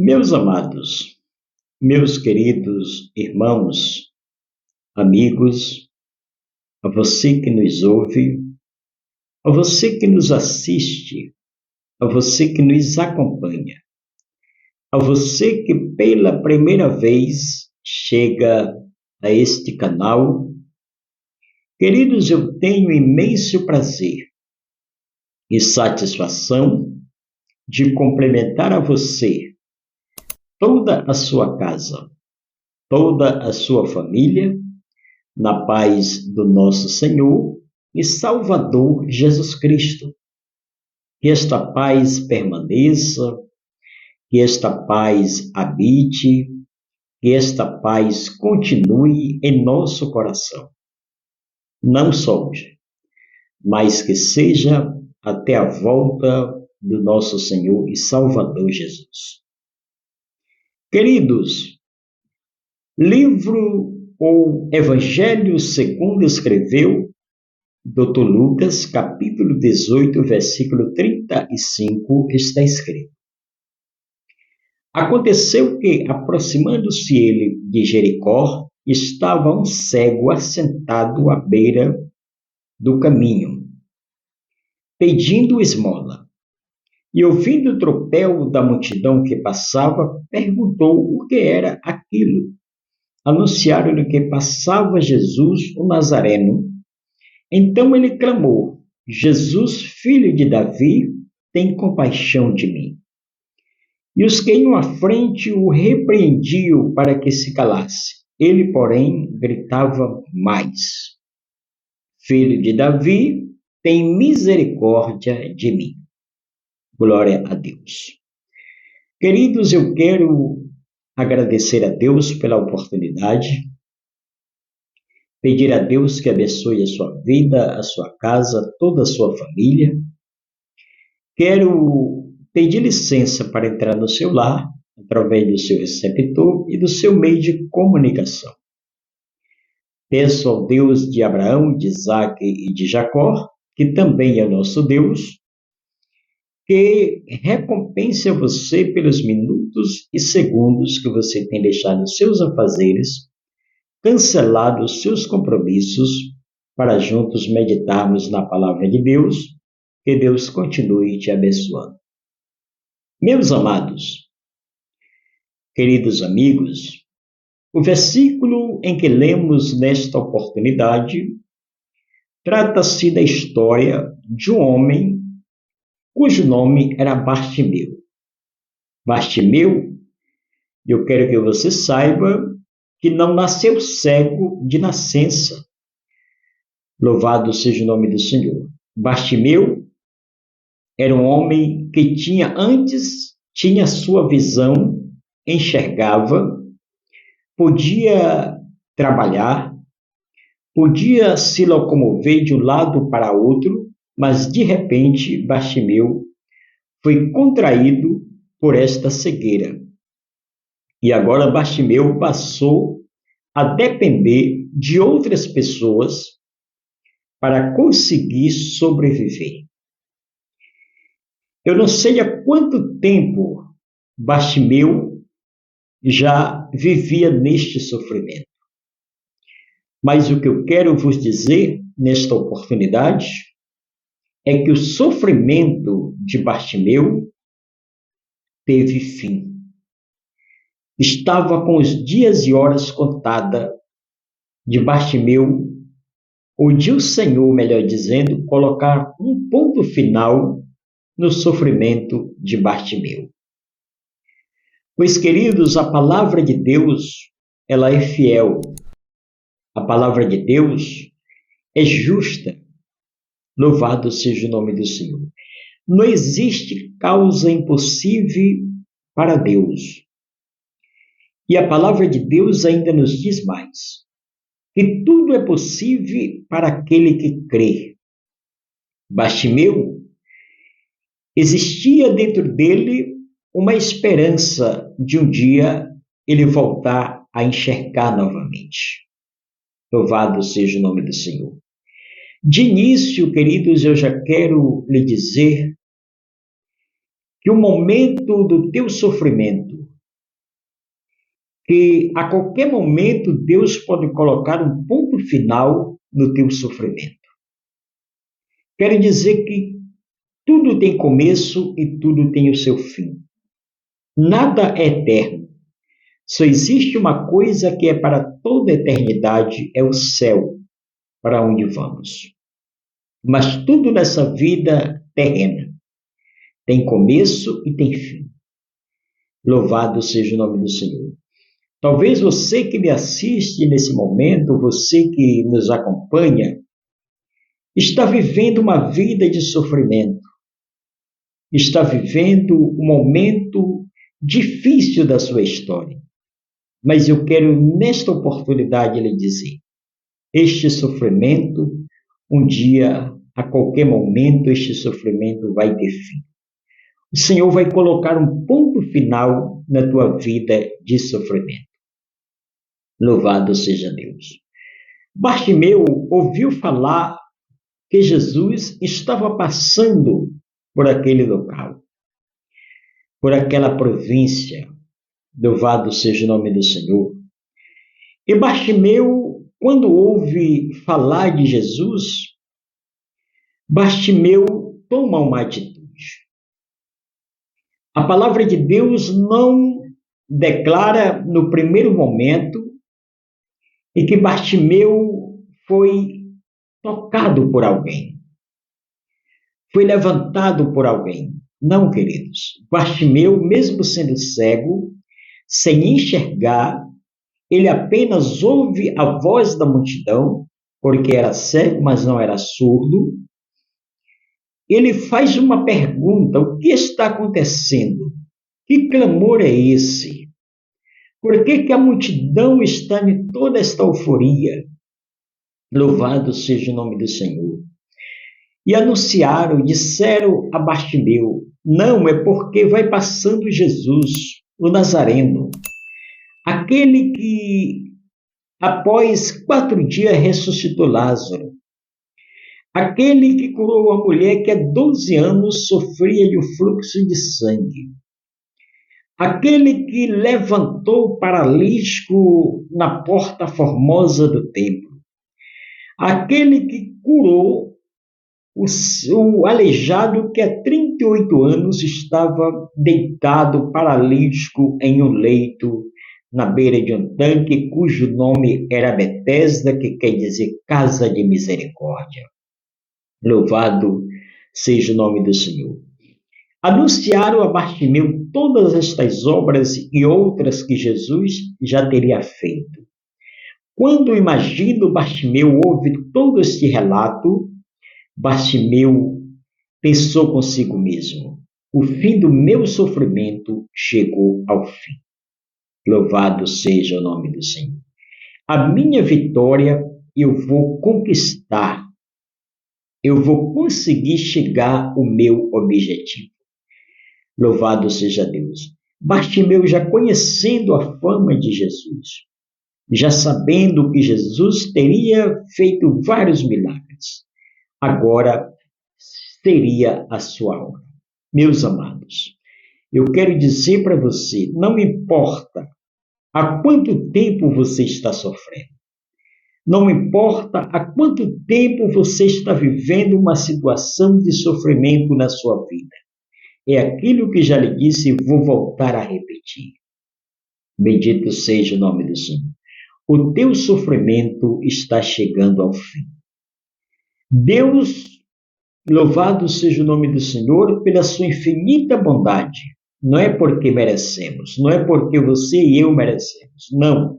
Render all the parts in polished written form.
Meus amados, meus queridos irmãos, amigos, a você que nos ouve, a você que nos assiste, a você que nos acompanha, a você que pela primeira vez chega a este canal, queridos, eu tenho imenso prazer e satisfação de complementar a você, toda a sua casa, toda a sua família, na paz do nosso Senhor e Salvador Jesus Cristo. Que esta paz permaneça, que esta paz habite, que esta paz continue em nosso coração. Não só hoje, mas que seja até a volta do nosso Senhor e Salvador Jesus. Queridos, livro ou Evangelho segundo escreveu Dr. Lucas, capítulo 18, versículo 35, está escrito: Aconteceu que, aproximando-se ele de Jericó, estava um cego assentado à beira do caminho, pedindo esmola. E ouvindo o tropel da multidão que passava, perguntou o que era aquilo. Anunciaram-lhe que passava Jesus, o Nazareno. Então ele clamou: Jesus, filho de Davi, tem compaixão de mim. E os que iam à frente o repreendiam para que se calasse. Ele, porém, gritava mais: Filho de Davi, tem misericórdia de mim. Glória a Deus. Queridos, eu quero agradecer a Deus pela oportunidade, pedir a Deus que abençoe a sua vida, a sua casa, toda a sua família. Quero pedir licença para entrar no seu lar, através do seu receptor e do seu meio de comunicação. Peço ao Deus de Abraão, de Isaque e de Jacó, que também é nosso Deus, que recompense a você pelos minutos e segundos que você tem deixado os seus afazeres, cancelado os seus compromissos, para juntos meditarmos na palavra de Deus. Que Deus continue te abençoando. Meus amados, queridos amigos, o versículo em que lemos nesta oportunidade trata-se da história de um homem cujo nome era Bartimeu. Bartimeu, eu quero que você saiba que não nasceu cego de nascença. Louvado seja o nome do Senhor. Bartimeu era um homem que tinha sua visão, enxergava, podia trabalhar, podia se locomover de um lado para outro, mas de repente Bartimeu foi contraído por esta cegueira. E agora Bartimeu passou a depender de outras pessoas para conseguir sobreviver. Eu não sei há quanto tempo Bartimeu já vivia neste sofrimento. Mas o que eu quero vos dizer nesta oportunidade é que o sofrimento de Bartimeu teve fim. Estava com os dias e horas contadas de Bartimeu, ou de o Senhor, melhor dizendo, colocar um ponto final no sofrimento de Bartimeu. Pois, queridos, a palavra de Deus, ela é fiel. A palavra de Deus é justa. Louvado seja o nome do Senhor. Não existe causa impossível para Deus. E a palavra de Deus ainda nos diz mais: que tudo é possível para aquele que crê. Bartimeu, existia dentro dele uma esperança de um dia ele voltar a enxergar novamente. Louvado seja o nome do Senhor. De início, queridos, eu já quero lhe dizer que o momento do teu sofrimento que a qualquer momento Deus pode colocar um ponto final no teu sofrimento. Quero dizer que tudo tem começo e tudo tem o seu fim. Nada é eterno. Só existe uma coisa que é para toda a eternidade, é o céu, para onde vamos. Mas tudo nessa vida terrena tem começo e tem fim. Louvado seja o nome do Senhor. Talvez você que me assiste nesse momento, você que nos acompanha, está vivendo uma vida de sofrimento. Está vivendo um momento difícil da sua história. Mas eu quero, nesta oportunidade, lhe dizer, este sofrimento, um dia, a qualquer momento, este sofrimento vai ter fim. O Senhor vai colocar um ponto final na tua vida de sofrimento. Louvado seja Deus. Bartimeu ouviu falar que Jesus estava passando por aquele local, por aquela província. Louvado seja o nome do Senhor. E Bartimeu, quando ouve falar de Jesus, Bartimeu toma uma atitude. A palavra de Deus não declara no primeiro momento em que Bartimeu foi tocado por alguém, foi levantado por alguém. Não, queridos. Bartimeu, mesmo sendo cego, sem enxergar, ele apenas ouve a voz da multidão, porque era cego, mas não era surdo. Ele faz uma pergunta: o que está acontecendo? Que clamor é esse? Por que a multidão está em toda esta euforia? Louvado seja o nome do Senhor. E anunciaram, disseram a Bartimeu: não, é porque vai passando Jesus, o Nazareno, aquele que após 4 dias ressuscitou Lázaro, aquele que curou a mulher que há 12 anos sofria de um fluxo de sangue, aquele que levantou o paralítico na porta formosa do templo, aquele que curou o aleijado que há 38 anos estava deitado paralítico em um leito na beira de um tanque, cujo nome era Betesda, que quer dizer Casa de Misericórdia. Louvado seja o nome do Senhor. Anunciaram a Bartimeu todas estas obras e outras que Jesus já teria feito. Quando imagino Bartimeu ouve todo este relato, Bartimeu pensou consigo mesmo: o fim do meu sofrimento chegou ao fim. Louvado seja o nome do Senhor. A minha vitória eu vou conquistar. Eu vou conseguir chegar ao meu objetivo. Louvado seja Deus. Bartimeu, já conhecendo a fama de Jesus, já sabendo que Jesus teria feito vários milagres, agora seria a sua hora. Meus amados, eu quero dizer para você, não importa há quanto tempo você está sofrendo, não importa há quanto tempo você está vivendo uma situação de sofrimento na sua vida, é aquilo que já lhe disse e vou voltar a repetir. Bendito seja o nome do Senhor. O teu sofrimento está chegando ao fim. Deus, louvado seja o nome do Senhor, pela sua infinita bondade. Não é porque merecemos, não é porque você e eu merecemos, não.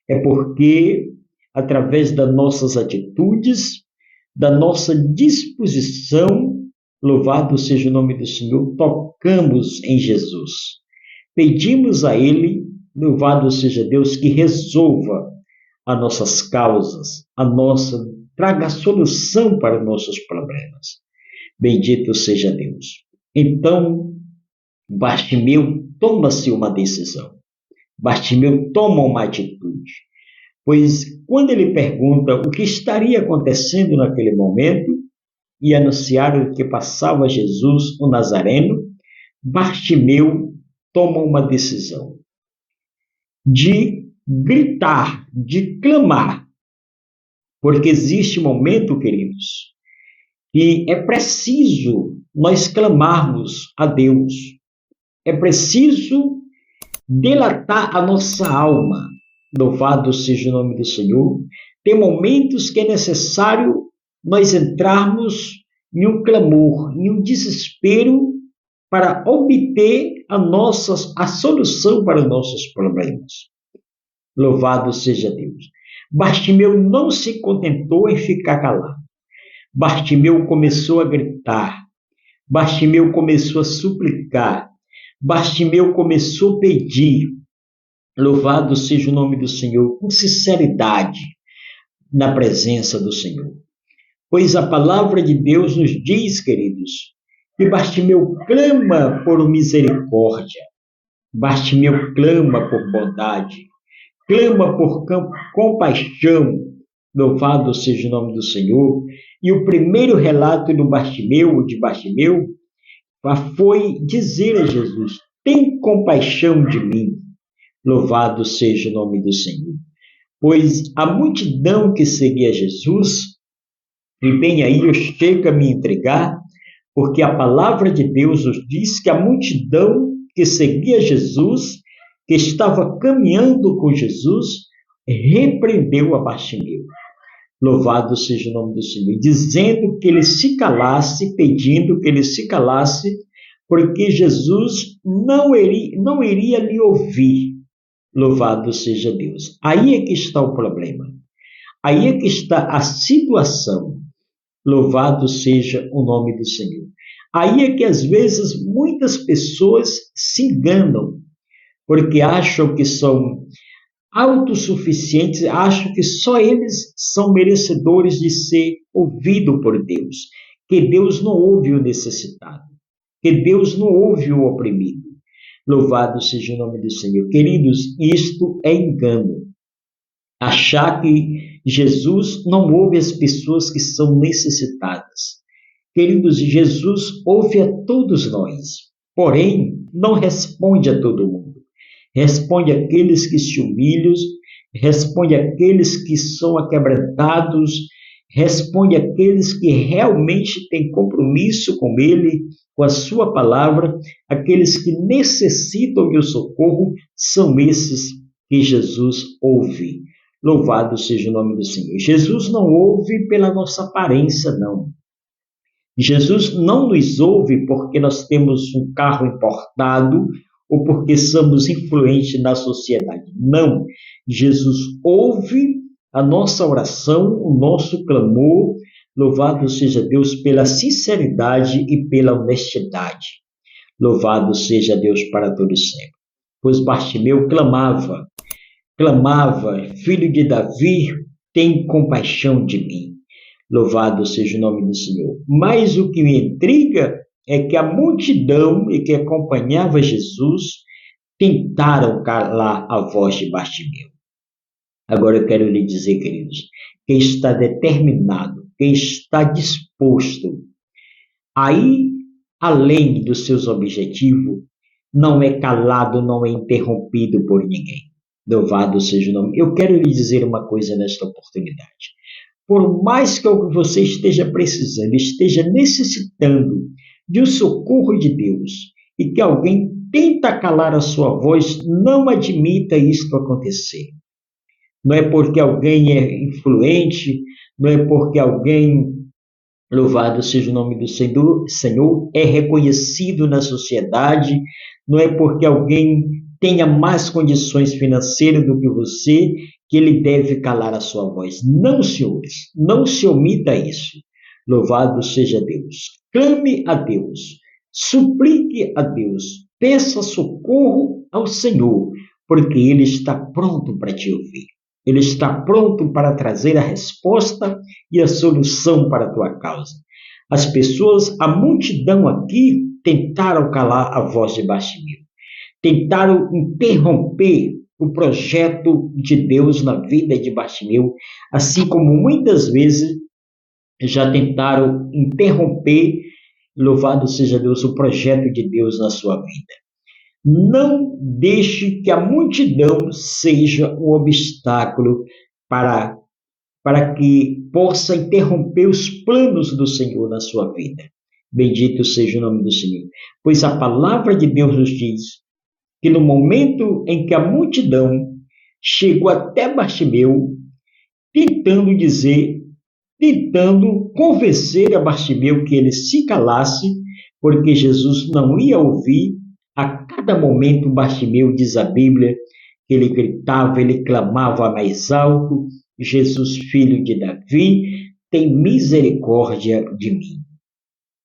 É porque, através das nossas atitudes, da nossa disposição, louvado seja o nome do Senhor, tocamos em Jesus. Pedimos a Ele, louvado seja Deus, que resolva as nossas causas, traga solução para os nossos problemas. Bendito seja Deus. Então, Bartimeu toma-se uma decisão. Bartimeu toma uma atitude. Pois quando ele pergunta o que estaria acontecendo naquele momento, e anunciaram que passava Jesus, o Nazareno, Bartimeu toma uma decisão. de gritar, de clamar, porque existe momento, queridos, que é preciso nós clamarmos a Deus, é preciso delatar a nossa alma. Louvado seja o nome do Senhor. Tem momentos que é necessário nós entrarmos em um clamor, em um desespero para obter a solução para os nossos problemas. Louvado seja Deus. Bartimeu não se contentou em ficar calado. Bartimeu começou a gritar. Bartimeu começou a suplicar. Bartimeu começou a pedir. Louvado seja o nome do Senhor, com sinceridade na presença do Senhor. Pois a palavra de Deus nos diz, queridos, que Bartimeu clama por misericórdia. Bartimeu clama por bondade. Clama por compaixão. Louvado seja o nome do Senhor. E o primeiro relato de Bartimeu, foi dizer a Jesus: tem compaixão de mim. Louvado seja o nome do Senhor. Pois a multidão que seguia Jesus, e bem aí eu chego a me entregar, porque a palavra de Deus nos diz que a multidão que seguia Jesus, que estava caminhando com Jesus, repreendeu a Bartimeu. Louvado seja o nome do Senhor, dizendo que ele se calasse, pedindo que ele se calasse, porque Jesus não iria lhe ouvir. Louvado seja Deus. Aí é que está o problema. Aí é que está a situação. Louvado seja o nome do Senhor. Aí é que às vezes muitas pessoas se enganam, porque acham que são autossuficientes, acham que só eles são merecedores de ser ouvidos por Deus, que Deus não ouve o necessitado, que Deus não ouve o oprimido. Louvado seja o nome do Senhor. Queridos, isto é engano. Achar que Jesus não ouve as pessoas que são necessitadas. Queridos, Jesus ouve a todos nós, porém, não responde a todo mundo. Responde àqueles que se humilham, responde àqueles que são aquebrantados, responde àqueles que realmente têm compromisso com Ele, com a sua palavra. Aqueles que necessitam de socorro são esses que Jesus ouve. Louvado seja o nome do Senhor. Jesus não ouve pela nossa aparência, não. Jesus não nos ouve porque nós temos um carro importado ou porque somos influentes na sociedade. Não. Jesus ouve a nossa oração, o nosso clamor. Louvado seja Deus pela sinceridade e pela honestidade. Louvado seja Deus para todos sempre. Pois Bartimeu clamava, filho de Davi, tem compaixão de mim. Louvado seja o nome do Senhor. Mas o que me intriga é que a multidão que acompanhava Jesus tentaram calar a voz de Bartimeu. Agora eu quero lhe dizer, queridos, quem está determinado, quem está disposto a ir além dos seus objetivos, não é calado, não é interrompido por ninguém. Louvado seja o nome. Eu quero lhe dizer uma coisa nesta oportunidade. Por mais que o que você esteja precisando, esteja necessitando de um socorro de Deus, e que alguém tenta calar a sua voz, não admita isto acontecer. Não é porque alguém é influente, não é porque alguém, louvado seja o nome do Senhor, é reconhecido na sociedade, não é porque alguém tenha mais condições financeiras do que você, que ele deve calar a sua voz. Não, senhores, não se omita isso. Louvado seja Deus. Clame a Deus, suplique a Deus, peça socorro ao Senhor, porque Ele está pronto para te ouvir. Ele está pronto para trazer a resposta e a solução para a tua causa. As pessoas, a multidão aqui, tentaram calar a voz de Bartimeu. Tentaram interromper o projeto de Deus na vida de Bartimeu, assim como muitas vezes já tentaram interromper, louvado seja Deus, o projeto de Deus na sua vida. Não deixe que a multidão seja um obstáculo para, para que possa interromper os planos do Senhor na sua vida. Bendito seja o nome do Senhor. Pois a palavra de Deus nos diz que no momento em que a multidão chegou até Bartimeu, tentando dizer, tentando convencer a Bartimeu que ele se calasse, porque Jesus não ia ouvir. A cada momento, Bartimeu, diz a Bíblia, que ele gritava, ele clamava mais alto: Jesus, filho de Davi, tem misericórdia de mim.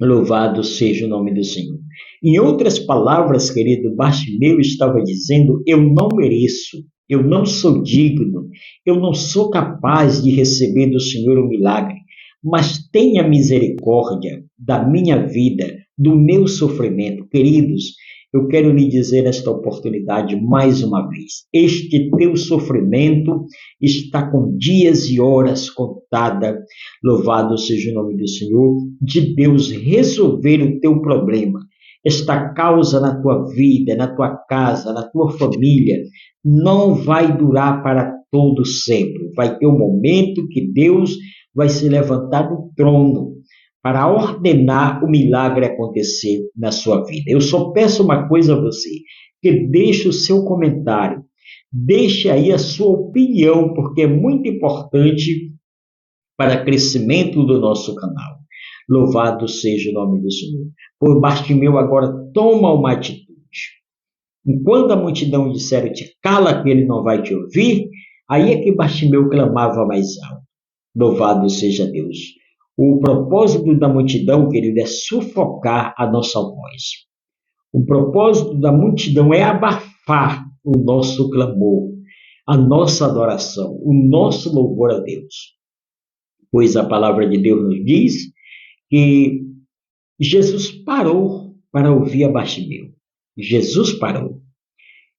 Louvado seja o nome do Senhor. Em outras palavras, querido, Bartimeu estava dizendo: eu não mereço, eu não sou digno, eu não sou capaz de receber do Senhor um milagre, mas tenha misericórdia da minha vida, do meu sofrimento. Queridos, eu quero lhe dizer nesta oportunidade mais uma vez: este teu sofrimento está com dias e horas contada. Louvado seja o nome do Senhor, de Deus resolver o teu problema. Esta causa na tua vida, na tua casa, na tua família, não vai durar para todo sempre. Vai ter um momento que Deus vai se levantar do trono para ordenar o milagre acontecer na sua vida. Eu só peço uma coisa a você, que deixe o seu comentário, deixe aí a sua opinião, porque é muito importante para o crescimento do nosso canal. Louvado seja o nome do Senhor. Por Bartimeu agora toma uma atitude. Enquanto a multidão disser-te, cala que ele não vai te ouvir, aí é que Bartimeu clamava mais alto. Louvado seja Deus. O propósito da multidão, querido, é sufocar a nossa voz. O propósito da multidão é abafar o nosso clamor, a nossa adoração, o nosso louvor a Deus. Pois a palavra de Deus nos diz que Jesus parou para ouvir a Bartimeu. Jesus parou.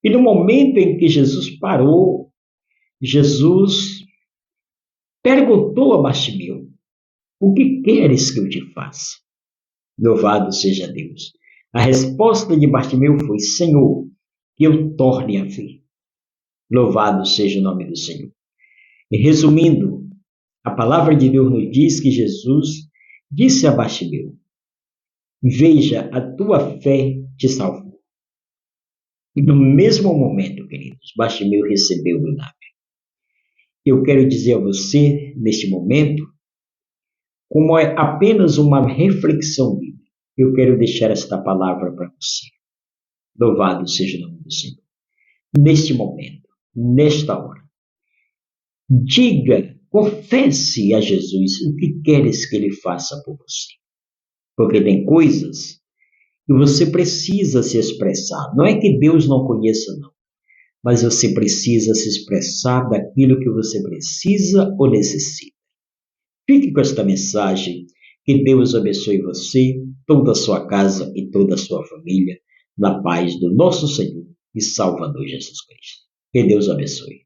E no momento em que Jesus parou, Jesus perguntou a Bartimeu: o que queres que eu te faça? Louvado seja Deus. A resposta de Bartimeu foi: Senhor, que eu torne a ver. Louvado seja o nome do Senhor. E resumindo, a palavra de Deus nos diz que Jesus disse a Bartimeu: veja, a tua fé te salvou. E no mesmo momento, queridos, Bartimeu recebeu o milagre. Eu quero dizer a você, neste momento, como é apenas uma reflexão bíblica, eu quero deixar esta palavra para você. Louvado seja o nome do Senhor. Neste momento, nesta hora, diga, confesse a Jesus o que queres que ele faça por você. Porque tem coisas que você precisa se expressar. Não é que Deus não conheça, não. Mas você precisa se expressar daquilo que você precisa ou necessita. Fique com esta mensagem. Que Deus abençoe você, toda a sua casa e toda a sua família, na paz do nosso Senhor e Salvador Jesus Cristo. Que Deus abençoe.